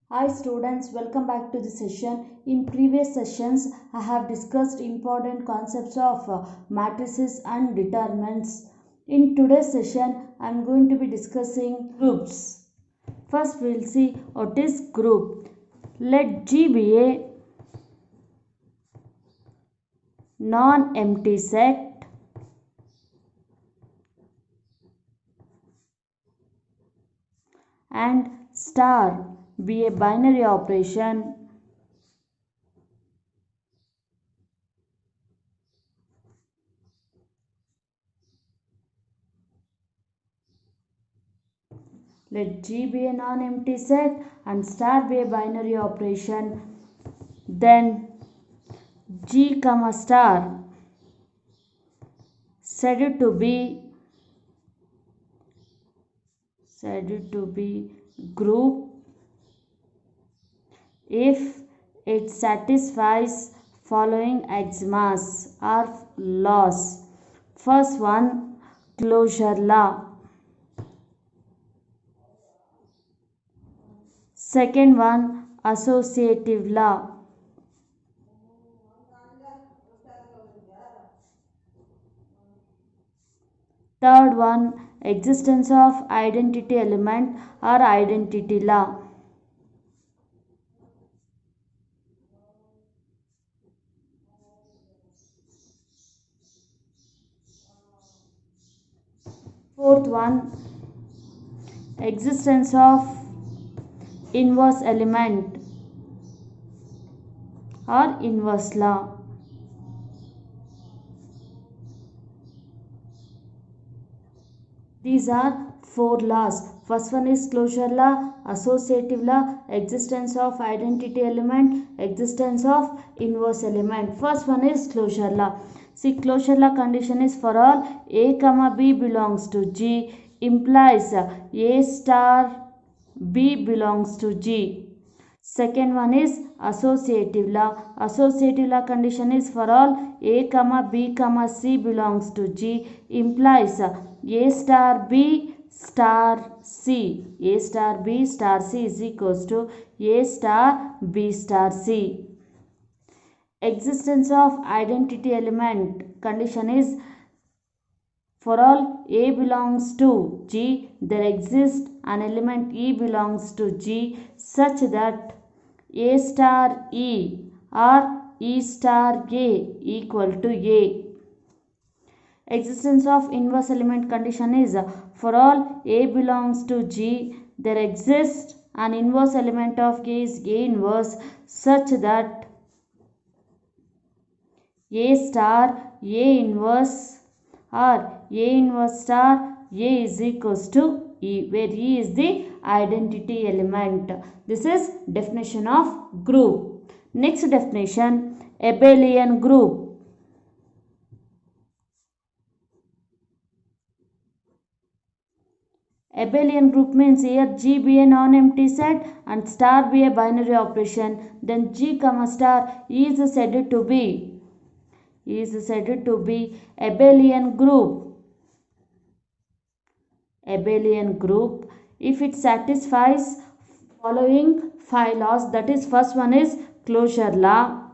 Hi students, welcome back to the session. In previous sessions, I have discussed important concepts of matrices and determinants. In today's session, I am going to be discussing groups. First, we'll see what is group. Let G be a non-empty set and star be a binary operation. Let G be a non-empty set and star be a binary operation. Then G comma star said to be group if it satisfies following axioms or laws. First one, closure law. Second one, associative law. Third one, existence of identity element or identity law. Fourth one, existence of inverse element or inverse law. These are four laws. First one is closure law, associative law, existence of identity element, existence of inverse element. First one is closure law. See, closure law condition is for all A comma B belongs to G implies A star B belongs to G. Second one is associative law. Associative law condition is for all A comma B comma C belongs to G implies A star B star C. A star B star C is equals to A star B star C. Existence of identity element condition is for all A belongs to G, there exists an element E belongs to G such that A star E or E star A equal to A. Existence of inverse element condition is for all A belongs to G, there exists an inverse element of A is A inverse such that A star A inverse or A inverse star A is equals to E, where E is the identity element. This is definition of group. Next definition, abelian group. Abelian group means here G be a non-empty set and star be a binary operation. Then G comma star is said to be abelian group. Abelian group if it satisfies following five laws, that is first one is closure law,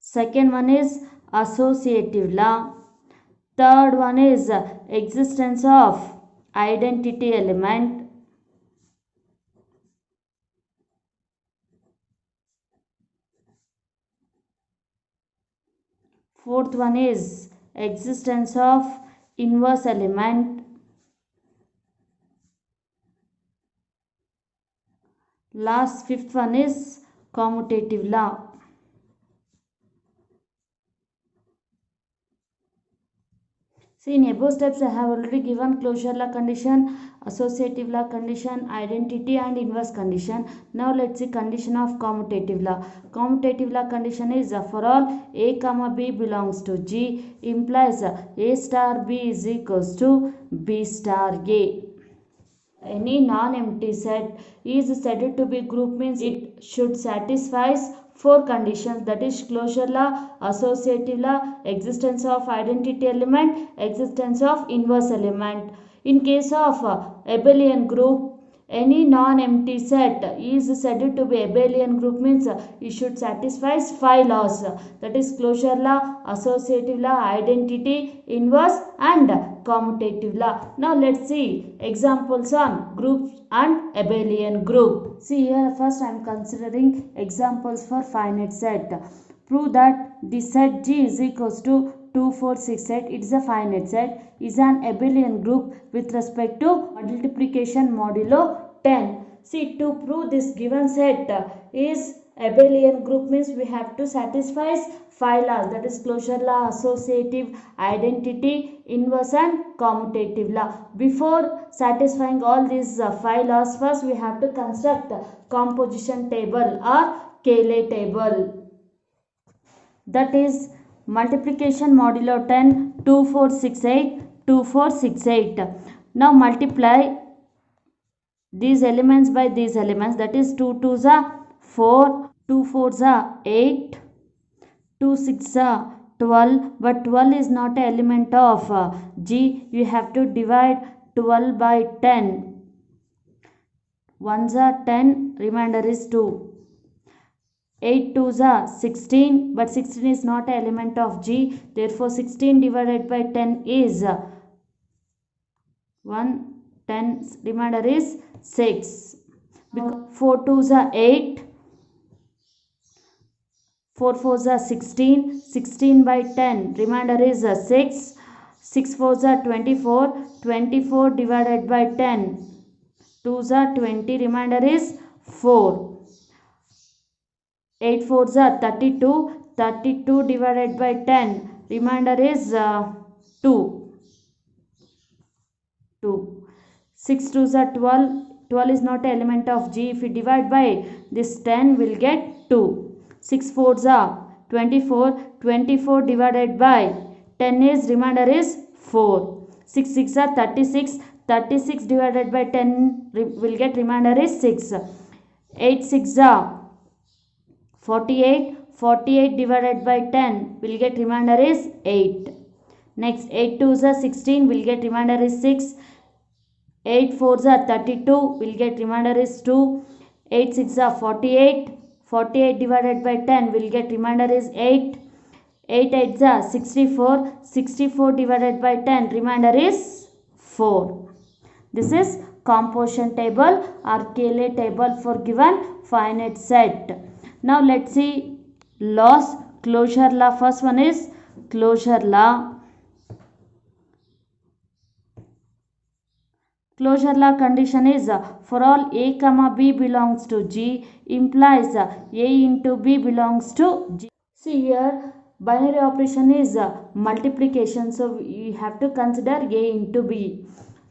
second one is associative law, third one is existence of identity element, fourth one is existence of inverse element, last fifth one is commutative law. See, in above steps I have already given closure law condition, associative law condition, identity and inverse condition. Now let's see condition of commutative law. Commutative law condition is for all A comma B belongs to G implies A star B is equals to B star A. Any non-empty set is said to be group means it should satisfy four conditions, that is closure law, associative law, existence of identity element, existence of inverse element. In case of abelian group, Any non-empty set is said to be abelian group, means it should satisfy 5 laws, that is closure law, associative law, identity, inverse and commutative law. Now let's see examples on groups and abelian group. See here, first I am considering examples for finite set. Prove that the set G is equals to 2, 4, 6, 8. It is a finite set, is an abelian group with respect to multiplication modulo 10. See, to prove this given set is abelian group, means we have to satisfy 5 laws, that is closure law, associative, identity, inverse and commutative law. Before satisfying all these 5 laws, first we have to construct composition table or Cayley table. That is multiplication modulo 10, 2, 4, 6, 8, 2, 4, 6, 8. Now multiply these elements by these elements, that is 2 2s are 4, 2 4s are 8, 2 6s are 12, but 12 is not an element of G. You have to divide 12 by 10. 1s are 10, remainder is 2. 8 2s are 16, but 16 is not an element of G. Therefore 16 divided by 10 is 1, 10, remainder is 6. 4 2s are 8, 4 4s are 16, 16 by 10, remainder is 6, 6 4s are 24, 24 divided by 10, 2s are 20, remainder is 4. 8 4s are 32, 32 divided by 10, remainder is 2. 6 2s are 12, 12 is not an element of G. If we divide by this 10, we'll get 2. 6 4s are 24, 24 divided by 10 is remainder is 4. 6 6 are 36, 36 divided by 10 will get remainder is 6. 8 6 are 48, 48 divided by 10 will get remainder is 8. Next 8 2s are 16, will get remainder is 6. 8 4s are 32, will get remainder is 2. 8 6 are 48, 48 divided by 10 will get remainder is 8. 8 8s are 64, 64 divided by 10 remainder is 4. This is composition table or Cayley table for given finite set. Now let's see laws. Closure law, first one is closure law. Closure law condition is for all a comma b belongs to G implies a into b belongs to G. See here, binary operation is multiplication, so we have to consider a into b.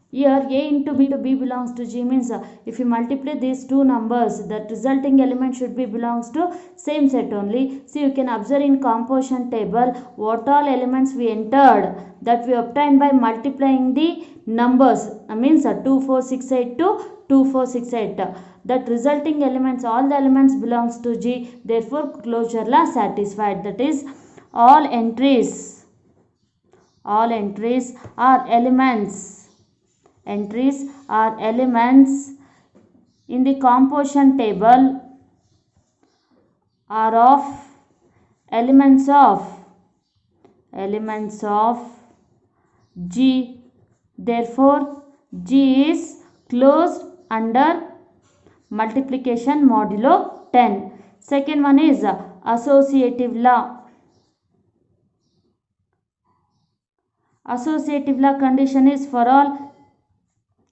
Here a into b belongs to G means if you multiply these two numbers, that resulting element should be belongs to same set only. So you can observe in composition table what all elements we entered, that we obtained by multiplying the numbers, means 2 4 6 8 to 2 4 6 8. That resulting elements, all the elements belongs to G. Therefore closure law satisfied. That is all entries are elements. Entries are elements in the composition table are of elements of G. Therefore G is closed under multiplication modulo 10. Second one is associative law. Associative law condition is for all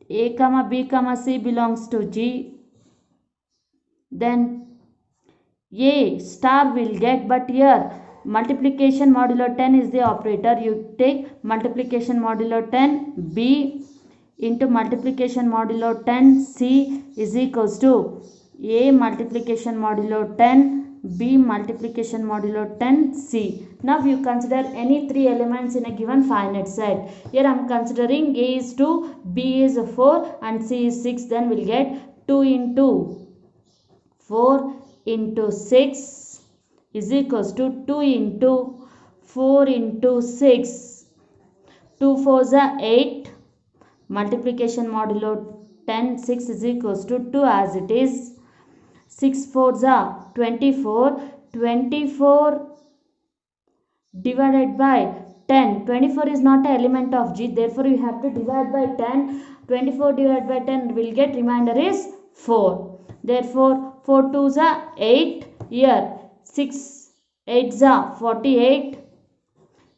a comma b comma c belongs to G, then a star will get, but here multiplication modulo 10 is the operator. You take multiplication modulo 10 b into multiplication modulo 10 c is equals to a multiplication modulo 10 b multiplication modulo 10 c. Now you consider any three elements in a given finite set. Here I am considering a is 2, b is 4 and c is 6. Then we will get 2 into 4 into 6 is equals to 2 into 4 into 6. 2 4s are 8. Multiplication modulo 10 6 is equals to 2 as it is. 6 4s are 24. 24 divided by 10. 24 is not an element of G, therefore you have to divide by 10. 24 divided by 10 will get remainder is 4. Therefore 4 2s are 8. Here 6 8s are 48.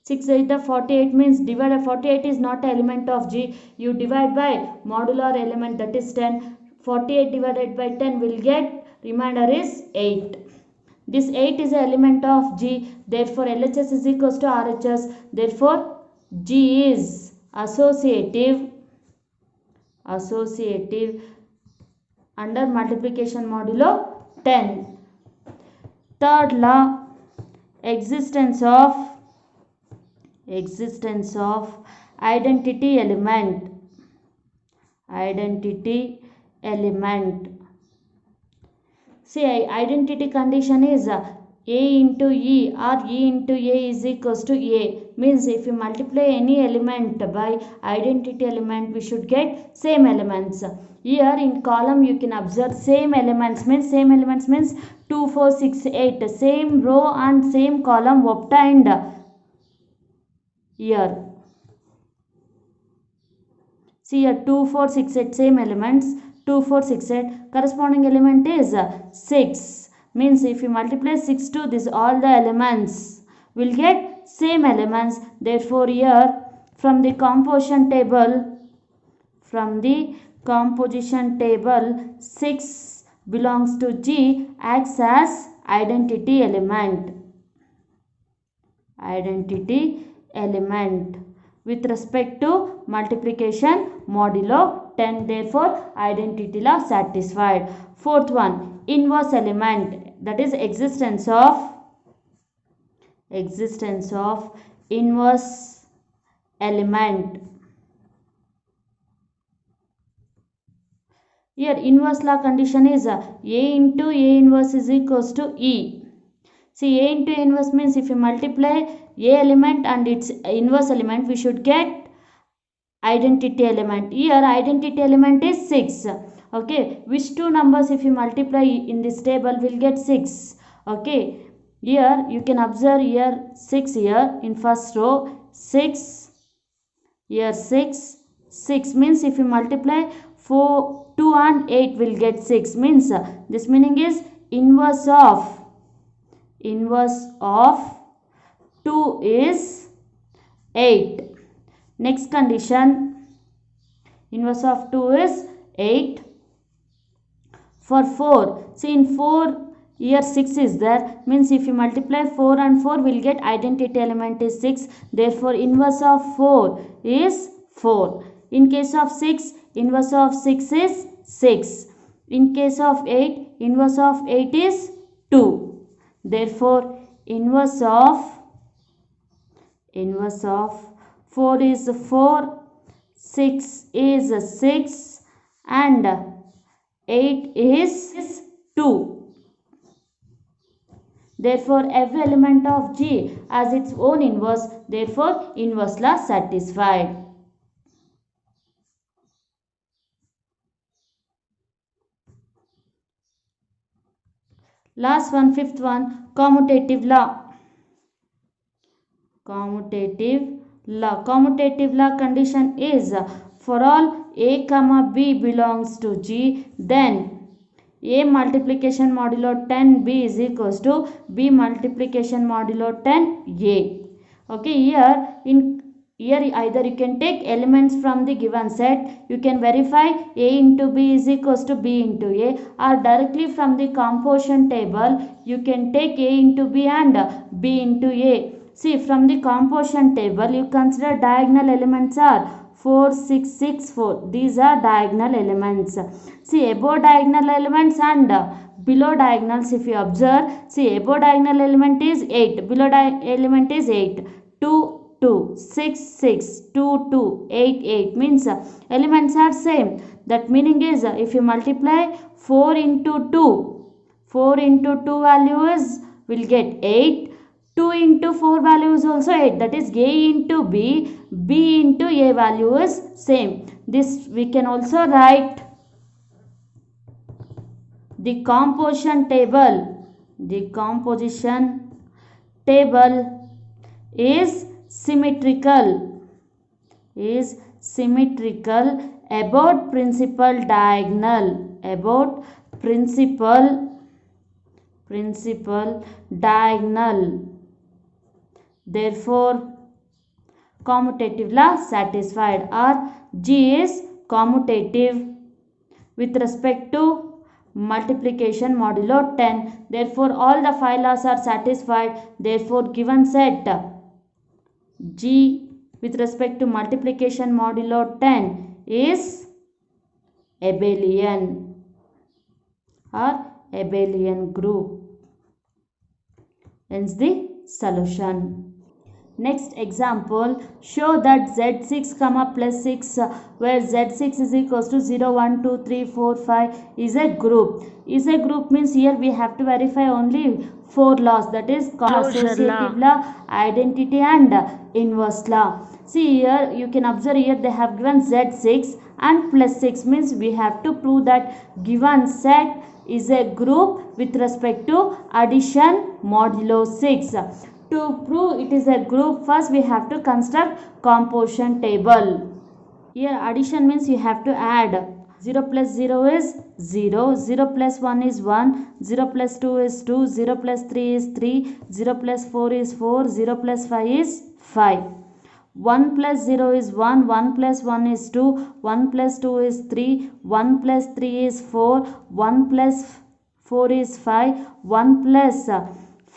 6 8 are 48 means divided 48 is not an element of G. You divide by modular element, that is 10. 48 divided by 10 will get remainder is 8. This 8 is an element of G, therefore LHS is equals to RHS. Therefore G is associative under multiplication modulo 10. Third law, existence of identity element. See, identity condition is A into E or E into A is equals to A. Means if you multiply any element by identity element, we should get same elements. Here in column you can observe same elements means 2 4 6 8. Same row and same column obtained here. See here 2 4 6 8 same elements. 2 4 6 8, corresponding element is 6. Means if you multiply 6 to this, all the elements will get same elements. Therefore here from the composition table 6 belongs to G, acts as identity element with respect to multiplication modulo 10. Therefore identity law satisfied. Fourth one, inverse element, that is existence of inverse element. Here inverse law condition is A into A inverse is equals to E. See, A into A inverse means if you multiply A element and its inverse element, we should get identity element. Here identity element is 6. Okay, which two numbers if you multiply in this table will get 6. Okay, here you can observe here 6 here in first row, 6 here 6 means if you multiply 4 2 and 8 will get 6. Means this meaning is inverse of 2 is 8. Next condition, inverse of 2 is 8. For 4, see in 4 here 6 is there, means if you multiply 4 and 4 will get identity element is 6. Therefore inverse of 4 is 4. In case of 6, inverse of 6 is 6. In case of 8, inverse of 8 is 2. Therefore inverse of 4 is 4, 6 is 6 and 8 is 2. Therefore every element of G has its own inverse. Therefore inverse law satisfied. Last one, fifth one, commutative law. Commutative law condition is for all A comma B belongs to G, then A multiplication modulo 10 B is equals to B multiplication modulo 10 A. Okay, here either you can take elements from the given set, you can verify A into B is equals to B into A, or directly from the composition table you can take A into B and B into A. See, from the composition table you consider diagonal elements are 4 6 6 4. These are diagonal elements. See, above diagonal elements and below diagonals if you observe, see, above diagonal element is 8, below element is 8. 2 2 6 6 2 2 8 8 means elements are same. That meaning is if you multiply 4 into 2 values will get 8. 2 into 4 value is also 8, that is A into B, B into A value is same. This we can also write the composition table is symmetrical about principal diagonal. Therefore commutative law satisfied, or G is commutative with respect to multiplication modulo 10. Therefore all the 5 laws are satisfied. Therefore given set G with respect to multiplication modulo 10 is abelian or abelian group. Hence the solution. Next example, show that Z6 comma plus 6 where Z6 is equals to 0, 1, 2, 3, 4, 5 is a group. Is a group means here we have to verify only 4 laws, that is associative law, identity and inverse law. See here you can observe here they have given Z6 and plus 6 means we have to prove that given set is a group with respect to addition modulo 6. To prove it is a group, first we have to construct composition table. Here addition means you have to add 0 plus 0 is 0, 0 plus 1 is 1, 0 plus 2 is 2, 0 plus 3 is 3, 0 plus 4 is 4, 0 plus 5 is 5. 1 plus 0 is 1, 1 plus 1 is 2, 1 plus 2 is 3, 1 plus 3 is 4, 1 plus 4 is 5, 1 plus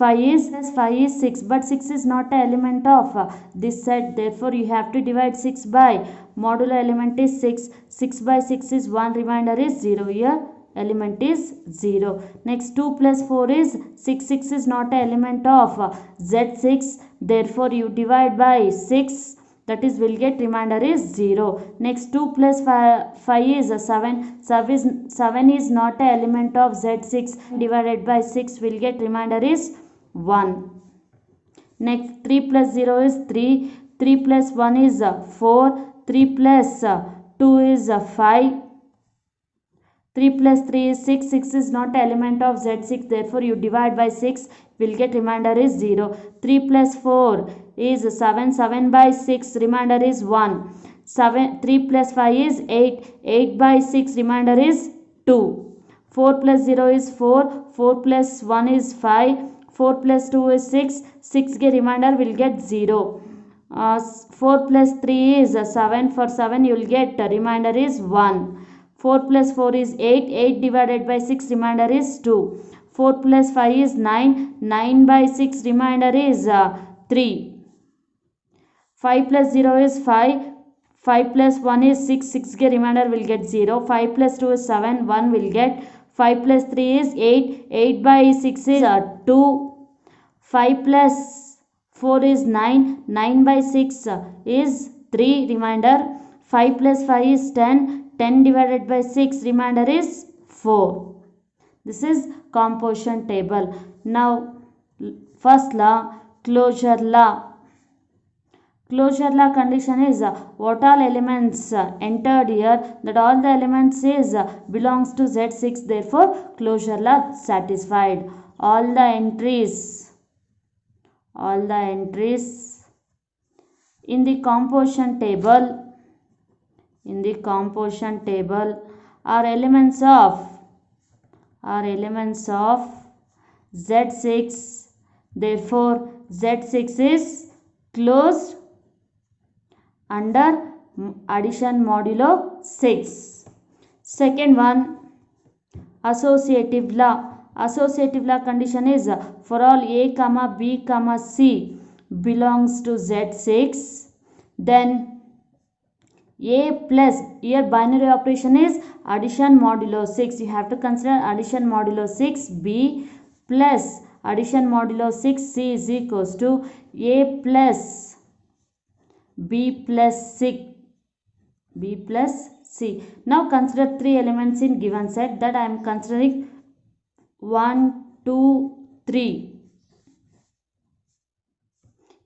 5 is 6, but 6 is not an element of this set. Therefore you have to divide 6 by modulo element is 6. 6 by 6 is 1, remainder is 0. Here element is 0. Next 2 plus 4 is 6. 6 is not an element of Z6. Therefore you divide by 6, that is will get remainder is 0. Next 2 plus 5 is 7. 7 is not an element of Z6. Divided by 6 will get remainder is 1. Next 3 plus 0 is 3. 3 plus 1 is 4. 3 plus 2 is 5. 3 plus 3 is 6. 6 is not element of Z6. Therefore you divide by 6 will get remainder is 0. 3 plus 4 is 7. 7 by 6 remainder is 1. 3 plus 5 is 8. 8 by 6 remainder is 2. 4 plus 0 is 4. 4 plus 1 is 5. 4 plus 2 is 6. 6 get remainder will get 0. 4 plus 3 is 7. For 7 you will get remainder is 1. 4 plus 4 is 8. 8 divided by 6 remainder is 2. 4 plus 5 is 9. 9 by 6 remainder is 3. 5 plus 0 is 5. 5 plus 1 is 6. 6 get remainder will get 0. 5 plus 2 is 7. 1 will get. 5 plus 3 is 8. 8 by 6 is 2. 5 plus 4 is 9. 9 by 6 is 3. Remainder. 5 plus 5 is 10. 10 divided by 6 remainder is 4. This is composition table. Now first law, closure law. Closure law condition is what all elements entered here, that all the elements is belongs to Z6. Therefore closure law satisfied. All the entries in the composition table are elements of Z6. Therefore Z6 is closed under addition modulo 6. Second one, associative law. Associative law condition is for all a comma b comma c belongs to Z6, then a plus, here binary operation is addition modulo 6. You have to consider addition modulo 6 b plus addition modulo 6 c is equals to a plus b plus c. Now consider 3 elements in given set, that I am considering 1, 2, 3.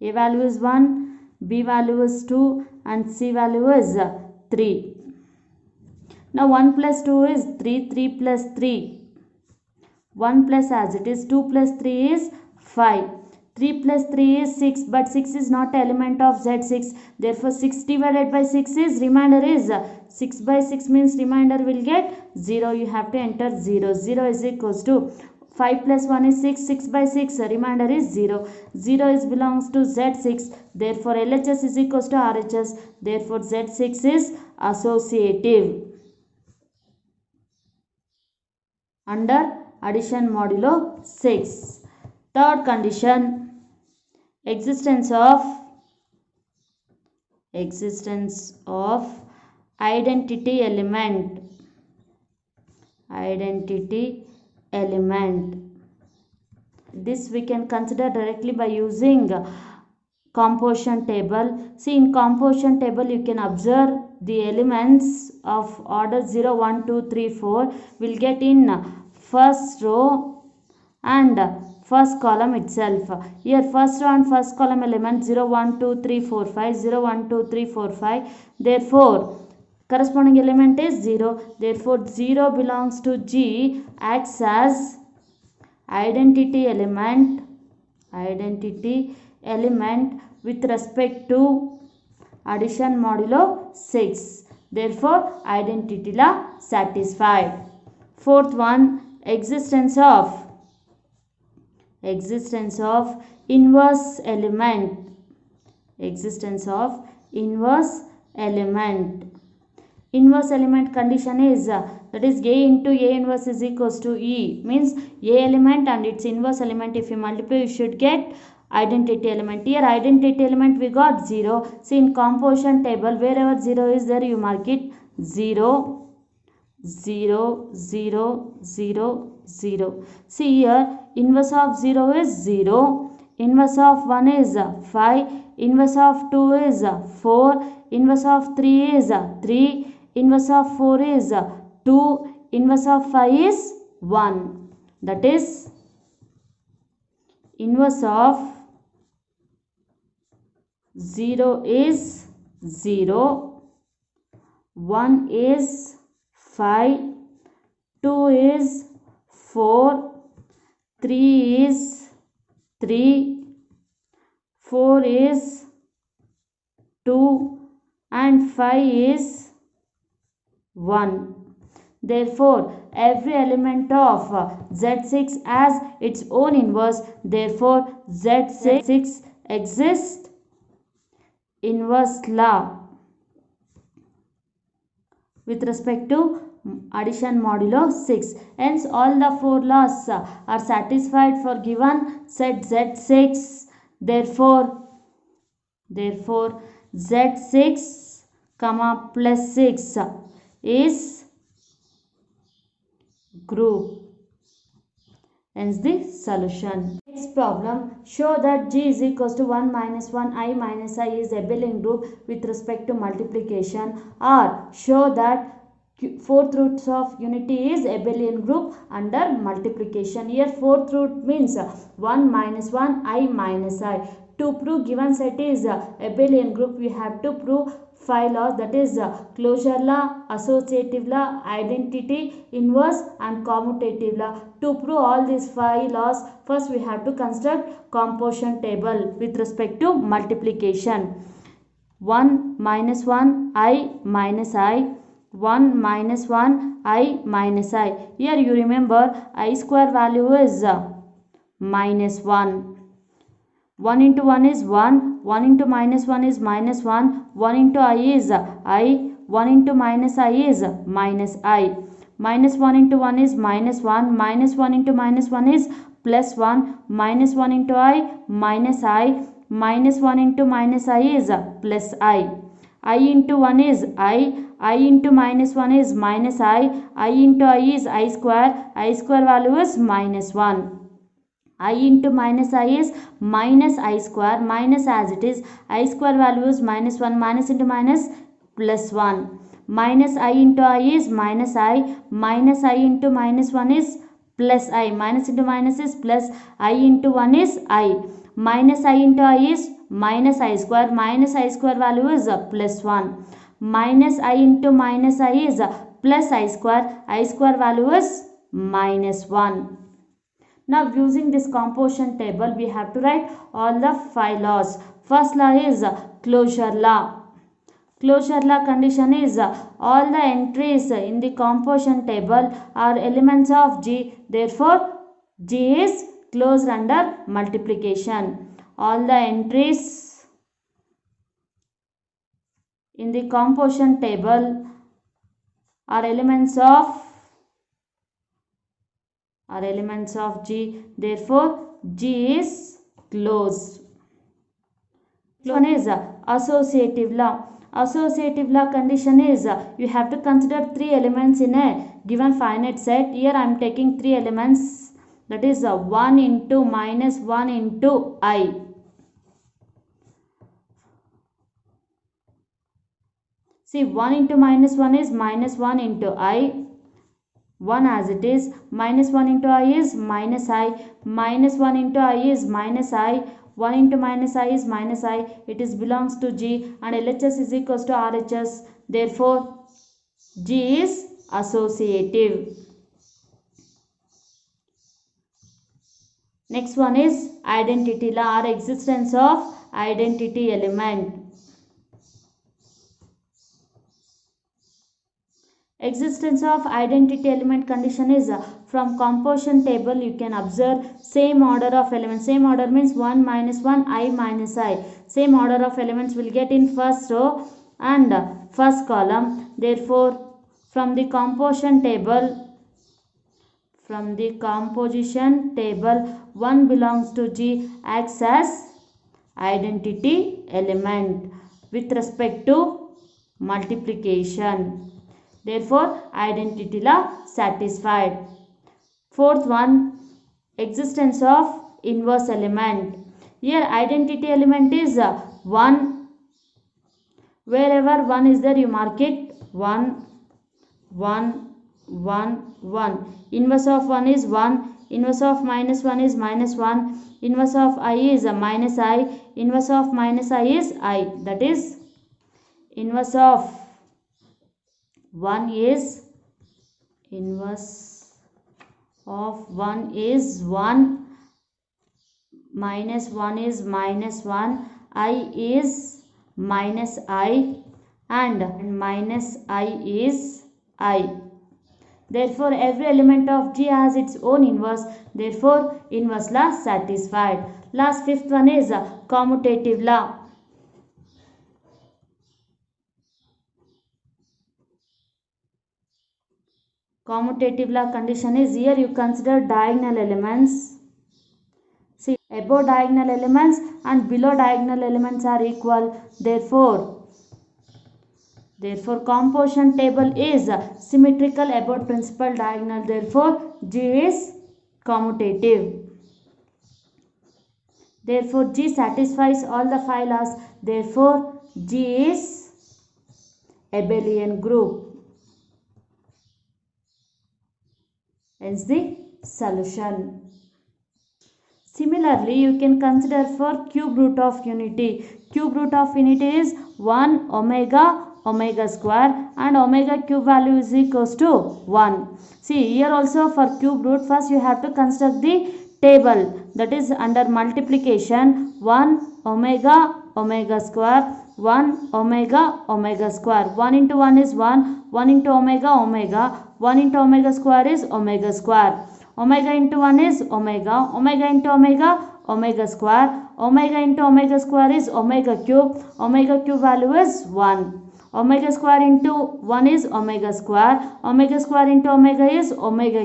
A value is 1, b value is 2 and c value is 3. Now 1 plus 2 is 3, 3 plus 3 1 plus as it is, 2 plus 3 is 5, 3 plus 3 is 6, but 6 is not element of Z6, therefore 6 divided by 6 is, remainder is 6 by 6 means remainder will get 0, you have to enter 0, 0 is equals to 5 plus 1 is 6, 6 by 6, remainder is 0, 0 is belongs to Z6, therefore LHS is equals to RHS, therefore Z6 is associative. Under addition modulo 6. Third condition, existence of identity element. This we can consider directly by using composition table. See, in composition table you can observe the elements of order 0 1 2 3 4 will get in first row and first column itself. Here first row and first column element 0 1 2 3 4 5, 0 1 2 3 4 5, therefore corresponding element is 0, therefore 0 belongs to G, acts as identity element with respect to addition modulo 6, therefore identity law satisfied. Fourth one, existence of inverse element. Inverse element condition is that is A into A inverse is equals to E, means A element and its inverse element, if you multiply you should get identity element. Here identity element we got 0. See, in composition table wherever 0 is there you mark it 0 0 0 0 0. See here, inverse of 0 is 0, inverse of 1 is 5, inverse of 2 is 4, inverse of 3 is 3, inverse of 4 is 2, inverse of 5 is 1. That is, inverse of 0 is 0, 1 is 5, 2 is 4, 3 is 3, 4 is 2 and 5 is 1. Therefore, every element of Z6 has its own inverse. Therefore, Z6 exists inverse law with respect to addition modulo 6. Hence, all the 4 laws are satisfied for given set Z6. Therefore Z6 comma plus 6 is group. Hence the solution. Next problem, show that G is equals to 1 minus 1 I minus I is abelian group with respect to multiplication, or show that fourth roots of unity is abelian group under multiplication. Here fourth root means 1 minus 1 I minus I. To prove given set is abelian group, we have to prove 5 laws, that is closure law, associative law, identity, inverse and commutative law. To prove all these 5 laws, first we have to construct composition table with respect to multiplication. 1 minus 1 I minus I, 1 minus 1 I minus I. Here you remember I square value is minus 1. 1 into 1 is 1, 1 into minus 1 is minus 1, 1 into I is I, 1 into minus I is minus I. Minus 1 into 1 is minus 1, minus 1 into minus 1 is plus 1, minus 1 into I, minus I, minus 1 into minus I is plus I. I into 1 is I into minus 1 is minus I into I is I square value is minus 1. I into minus I is minus I square, minus as it is, I square value is minus 1, minus into minus plus 1. Minus I into I is minus I into minus 1 is plus I, minus into minus is plus, I into 1 is I. Minus I into I is minus I square value is plus 1. Minus I into minus I is plus I square value is minus 1. Now using this composition table, we have to write all the 5 laws. First law is closure law. Closure law condition is all the entries in the composition table are elements of G. Therefore, G is closed under multiplication. All the entries in the composition table are elements of G. Therefore, G is closed. One is associative law. Associative law condition is you have to consider 3 elements in a given finite set. Here I am taking 3 elements, that is 1 into minus 1 into I. See, 1 into minus 1 is minus 1 into I. 1 as it is, minus 1 into I is minus I, minus 1 into I is minus I, 1 into minus I is minus I, it is belongs to G and LHS is equals to RHS. Therefore, G is associative. Next one is identity law or existence of identity element. Existence of identity element condition is from composition table you can observe same order of elements. Same order means 1 minus 1 I minus I. Same order of elements will get in first row and first column. Therefore, from the composition table 1 belongs to G, acts as identity element with respect to multiplication. Therefore, identity law satisfied. Fourth one, existence of inverse element. Here identity element is 1. Wherever 1 is there, you mark it 1, 1, 1, 1. Inverse of 1 is 1. Inverse of minus 1 is minus 1. Inverse of I is minus I. Inverse of minus I is I. That is, inverse of 1 is 1, minus 1 is minus 1, I is minus I and minus I is I. Therefore, every element of G has its own inverse. Therefore, inverse law satisfied. Last fifth one is commutative law. Commutative law condition is here you consider diagonal elements. See, above diagonal elements and below diagonal elements are equal. Therefore, composition table is symmetrical about principal diagonal. Therefore, G is commutative. Therefore, G satisfies all the 5 laws. Therefore, G is abelian group. Hence the solution. Similarly, you can consider for cube root of unity. Cube root of unity is 1 omega square and omega cube value is equals to 1. See, here also for cube root, first you have to construct the table, that is under multiplication 1 omega square, 1 omega square. 1 into 1 is 1, 1 into omega, 1 into omega square is omega square. Omega into 1 is omega into omega square, omega into omega square is omega cube value is 1. Omega square into 1 is omega square into omega is omega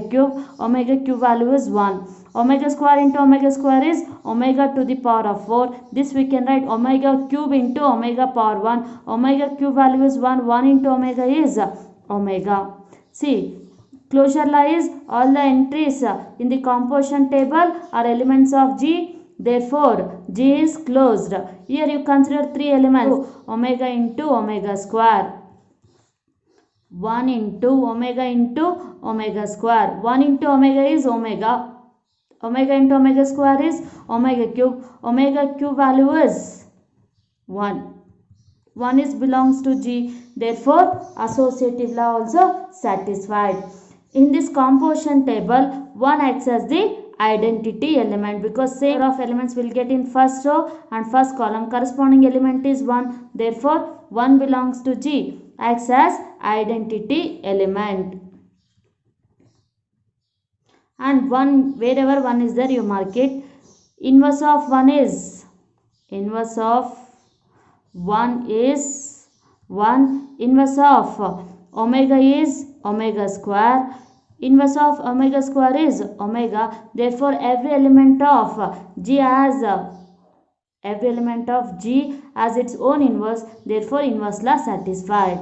cube value is 1. Omega square into omega square is omega to the power of 4. This we can write omega cube into omega power 1. Omega cube value is 1. 1 into omega is omega. See, closure law is all the entries in the composition table are elements of G. Therefore, G is closed. Here you consider 3 elements. Omega into omega square. 1 into omega square. 1 into omega is omega. Omega into omega square is omega cube. Omega cube value is 1. 1 is belongs to G. Therefore, associative law also satisfied. In this composition table, 1 acts as the identity element, because same of elements will get in first row and first column. Corresponding element is 1, therefore 1 belongs to G, acts as identity element. And 1, wherever 1 is there you mark it. Inverse of 1 is 1. Inverse of omega is omega square. Inverse of omega square is omega. Therefore every element of G has its own inverse. Therefore inverse law satisfied.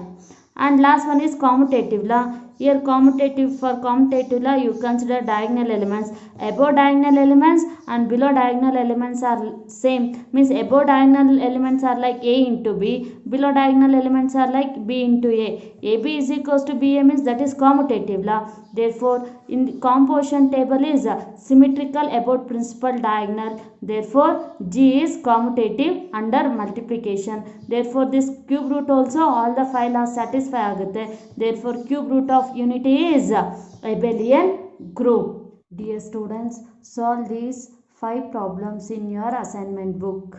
And last one is commutative law. Here for commutative law you consider diagonal elements. Above diagonal elements and below diagonal elements are same, means above diagonal elements are like A into B, below diagonal elements are like B into A. AB is equals to BA means that is commutative law. Therefore in the composition table is symmetrical about principal diagonal. Therefore G is commutative under multiplication. Therefore this cube root also all the 5 laws satisfy ಆಗುತ್ತೆ. Therefore cube root of unity is abelian group. Dear students, solve these 5 problems in your assignment book.